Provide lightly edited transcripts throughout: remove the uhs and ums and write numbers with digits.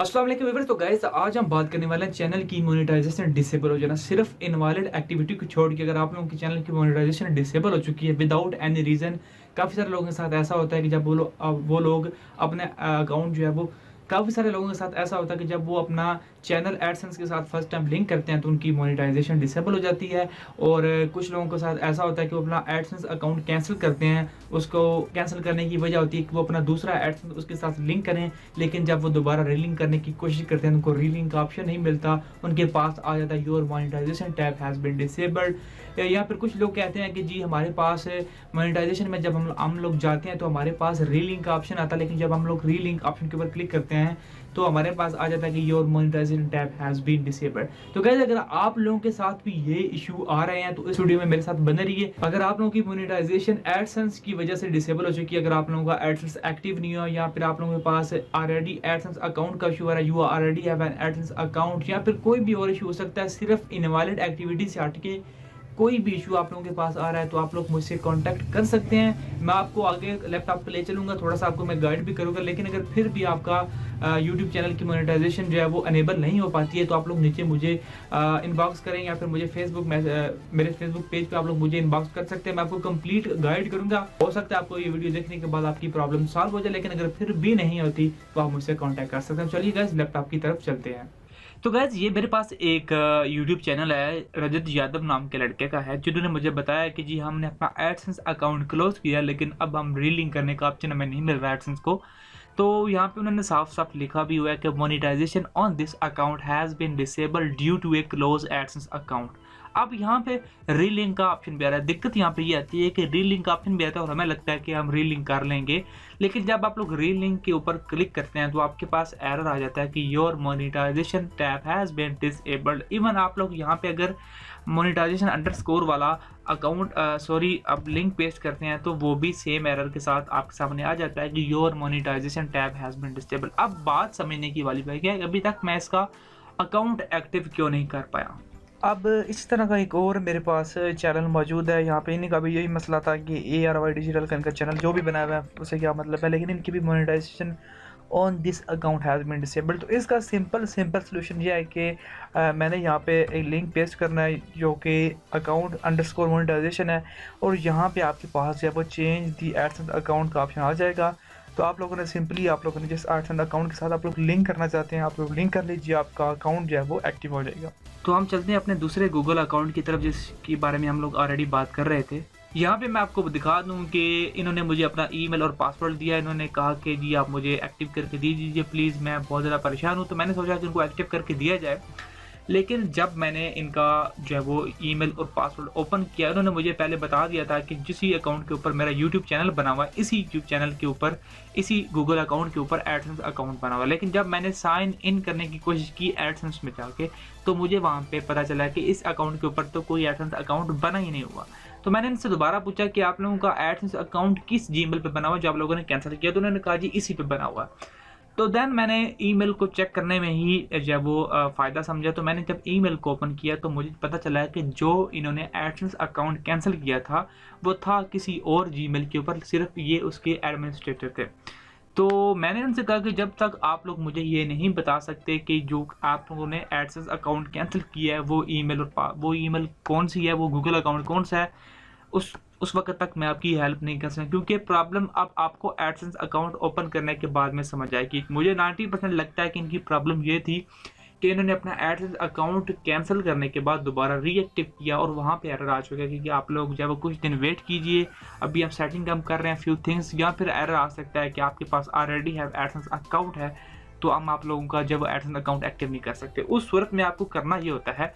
अस्सलाम वालेकुम व्यूअर्स। तो गाइस आज हम बात करने वाले हैं चैनल की मोनेटाइजेशन डिसेबल हो जाना। सिर्फ इनवैलिड एक्टिविटी को छोड़ के अगर आप लोगों के चैनल की मोनेटाइजेशन डिसेबल हो चुकी है विदाउट एनी रीज़न, काफ़ी सारे लोगों के साथ ऐसा होता है कि जब वो लोग अपने अकाउंट जो है वो काफ़ी सारे लोगों के साथ ऐसा होता है कि जब वो अपना चैनल एडसेंस के साथ फर्स्ट टाइम लिंक करते हैं तो उनकी मोनेटाइजेशन डिसेबल हो जाती है। और कुछ लोगों के साथ ऐसा होता है कि वो अपना एडसेंस अकाउंट कैंसिल करते हैं। उसको कैंसिल करने की वजह होती है कि वो अपना दूसरा एडसेंस उसके साथ लिंक करें, लेकिन जब वो दोबारा रीलिंक करने की कोशिश करते हैं उनको रीलिंक का ऑप्शन नहीं मिलता, उनके पास आ जाता है your monetization tab has been disabled. या फिर कुछ लोग कहते हैं कि जी हमारे पास मोनेटाइजेशन में जब हम लोग जाते हैं तो हमारे पास रीलिंक का ऑप्शन आता है, लेकिन जब हम लोग रीलिंक ऑप्शन के ऊपर क्लिक करते हैं तो हमारे पास आ जाता है कि your monetization tab has been disabled. तो गाइस अगर आप लोगों के साथ भी ये इशू आ रहे हैं तो इस वीडियो में मेरे साथ बने रहिए। अगर आप लोगों की मोनेटाइजेशन एडसेंस की वजह से डिसेबल हो चुकी है, अगर आप लोगों का एडसेंस एक्टिव नहीं हो या फिर आप लोगों के पास ऑलरेडी एडसेंस अकाउंट का इशू आ रहा है, you already have an AdSense account, या फिर कोई भी और इशू हो सकता है, सिर्फ इनवैलिड एक्टिविटी से हटके कोई भी इशू आप लोगों के पास आ रहा है तो आप लोग मुझसे कांटेक्ट कर सकते हैं। मैं आपको आगे लैपटॉप पे ले चलूंगा, थोड़ा सा आपको मैं गाइड भी करूंगा। लेकिन अगर फिर भी आपका यूट्यूब चैनल की मोनेटाइजेशन जो है वो अनेबल नहीं हो पाती है तो आप लोग नीचे मुझे इनबॉक्स करें या फिर मुझे मेरे फेसबुक पेज पे आप लोग मुझे इनबॉक्स कर सकते हैं। मैं आपको कंप्लीट गाइड करूंगा। हो सकता है आपको ये वीडियो देखने के बाद आपकी प्रॉब्लम सॉल्व हो जाए, लेकिन अगर फिर भी नहीं होती तो आप मुझसे कॉन्टैक्ट कर सकते हैं। चलिए गाइस लैपटॉप की तरफ चलते हैं। तो गाइज ये मेरे पास एक यूट्यूब चैनल है, रजत यादव नाम के लड़के का है, जिन्होंने मुझे बताया कि जी हमने अपना एडसेंस अकाउंट क्लोज किया लेकिन अब हम रीलिंक करने का ऑप्शन हमें नहीं मिल रहा है एडसेंस को। तो यहाँ पे उन्होंने साफ साफ लिखा भी हुआ है कि monetization on this account has been disabled due to a close AdSense account. अब यहाँ पे रीलिंक का ऑप्शन भी आ रहा है। दिक्कत यहाँ पे ये आती है कि रीलिंक का ऑप्शन भी आता है और हमें लगता है कि हम रीलिंक कर लेंगे, लेकिन जब आप लोग रीलिंक के ऊपर क्लिक करते हैं तो आपके पास एरर आ जाता है कि your monetization tab has been disabled. Even आप लोग यहाँ पे अगर मोनेटाइजेशन अंडरस्कोर वाला अकाउंट अब लिंक पेस्ट करते हैं तो वो भी सेम एरर के साथ आपके सामने आ जाता है कि your monetization tab has been disabled. अब बात समझने की वाली बात है कि अभी तक मैं इसका अकाउंट एक्टिव क्यों नहीं कर पाया। अब इस तरह का एक और मेरे पास चैनल मौजूद है। यहाँ पे इन्हीं का भी यही मसला था कि ARY डिजिटल का इनका चैनल जो भी बनाया हुआ है उसे क्या मतलब है, लेकिन इनकी भी monetization on this account has been disabled. तो इसका सिंपल सोल्यूशन ये है कि मैंने यहाँ पे एक लिंक पेस्ट करना है जो कि अकाउंट अंडरस्कोर मोनेटाइजेशन है, और यहाँ पे आपके पास जो है वो चेंज दी एडसेंस अकाउंट का ऑप्शन आ जाएगा। तो आप लोगों ने सिंपली आप लोगों ने जिस एडसेंस अकाउंट के साथ आप लोग लिंक करना चाहते हैं आप लोग लिंक कर लीजिए, आपका अकाउंट जो है वो एक्टिव हो जाएगा। तो हम चलते हैं अपने दूसरे गूगल अकाउंट की तरफ जिसके बारे में हम लोग ऑलरेडी बात कर रहे थे। यहाँ पे मैं आपको दिखा दूँ कि इन्होंने मुझे अपना ईमेल और पासवर्ड दिया। इन्होंने कहा कि जी आप मुझे एक्टिव करके दे दीजिए प्लीज़, मैं बहुत ज़्यादा परेशान हूँ। तो मैंने सोचा कि इनको एक्टिव करके दिया जाए, लेकिन जब मैंने इनका जो है वो ईमेल और पासवर्ड ओपन किया, उन्होंने मुझे पहले बता दिया था कि जिस ही अकाउंट के ऊपर मेरा यूट्यूब चैनल बना हुआ है इसी यूट्यूब चैनल के ऊपर इसी गूगल अकाउंट के ऊपर एडसेंस अकाउंट बना हुआ है। लेकिन जब मैंने साइन इन करने की कोशिश की एडसेंस में जाके तो मुझे वहाँ पे पता चला कि इस अकाउंट के ऊपर तो कोई एडसेंस अकाउंट बना ही नहीं हुआ। तो मैंने इनसे दोबारा पूछा कि आप लोगों का एडसेंस अकाउंट किस जीमेल पे बना हुआ जो आप लोगों ने कैंसिल किया, तो उन्होंने कहा जी इसी पे बना हुआ है। तो देन मैंने ईमेल को चेक करने में ही जब वो फ़ायदा समझा। तो मैंने जब ईमेल को ओपन किया तो मुझे पता चला है कि जो इन्होंने एडसेंस अकाउंट कैंसिल किया था वो था किसी और जीमेल के ऊपर, सिर्फ ये उसके एडमिनिस्ट्रेटर थे। तो मैंने उनसे कहा कि जब तक आप लोग मुझे ये नहीं बता सकते कि जो आप लोगों ने एडसेंस अकाउंट कैंसिल किया है वो ईमेल कौन सी है, वो गूगल अकाउंट कौन सा है, उस वक्त तक मैं आपकी हेल्प नहीं कर सकता, क्योंकि प्रॉब्लम अब आपको एडसेंस अकाउंट ओपन करने के बाद में समझ आएगी। मुझे 90% लगता है कि इनकी प्रॉब्लम ये थी कि इन्होंने अपना एडसेंस अकाउंट कैंसिल करने के बाद दोबारा रीएक्टिव किया और वहाँ पे एरर आ चुका है कि आप लोग जब कुछ दिन वेट कीजिए, अभी हम सेटिंग हम कर रहे हैं फ्यू थिंग्स, या फिर एरर आ सकता है कि आपके पास ऑलरेडी हैव एडसेंस अकाउंट है तो हम आप लोगों का जब एडसेंस अकाउंट एक्टिव नहीं कर सकते। उस सूरत में आपको करना ये होता है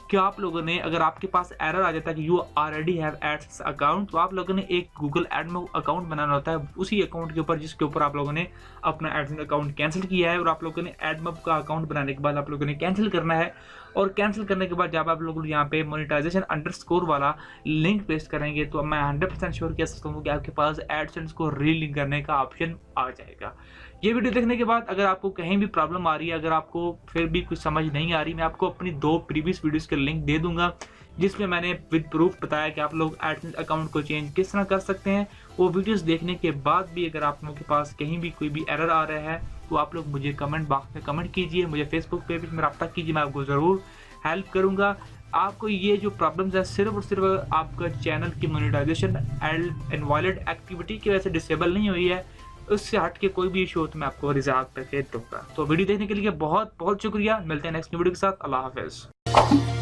कि आप लोगों ने, अगर आपके पास एरर आ जाता है कि you already have AdSense account, तो आप लोगों ने एक गूगल एडमो अकाउंट बनाना होता है उसी अकाउंट के ऊपर जिसके ऊपर आप लोगों ने अपना एडसेंस अकाउंट कैंसिल किया है, और आप लोगों ने एडमब का अकाउंट बनाने के बाद आप लोगों ने कैंसिल करना है। और कैंसिल करने के बाद जब आप लोग यहाँ पे मोनेटाइजेशन अंडरस्कोर वाला लिंक पेस्ट करेंगे तो मैं 100% श्योर कह सकता हूँ कि आपके पास एडसेंस को रीलिंक करने का ऑप्शन आ जाएगा। ये वीडियो देखने के बाद अगर आपको कहीं भी प्रॉब्लम आ रही है, अगर आपको फिर भी कुछ समझ नहीं आ रही, मैं आपको अपनी 2 प्रीवियस वीडियोस के लिंक दे दूंगा जिसमें मैंने विद प्रूफ बताया कि आप लोग एडसेंस अकाउंट को चेंज किस तरह कर सकते हैं। वो वीडियोस देखने के बाद भी अगर आप लोगों के पास कहीं भी कोई भी एरर आ रहा है तो आप लोग मुझे कमेंट बॉक्स में कमेंट कीजिए, मुझे फेसबुक पेज में रब्ता कीजिए, मैं आपको ज़रूर हेल्प करूँगा। आपको ये जो प्रॉब्लम्स है सिर्फ और सिर्फ आपका चैनल की मोनेटाइजेशन एंड इनवैलिड एक्टिविटी की वजह से डिसेबल नहीं हुई है, उससे हट के कोई भी इशू हो तो मैं आपको रिजॉल्व करके दूँगा। तो वीडियो देखने के लिए बहुत बहुत शुक्रिया। मिलते हैं नेक्स्ट वीडियो के साथ। अल्लाह हाफ़िज़।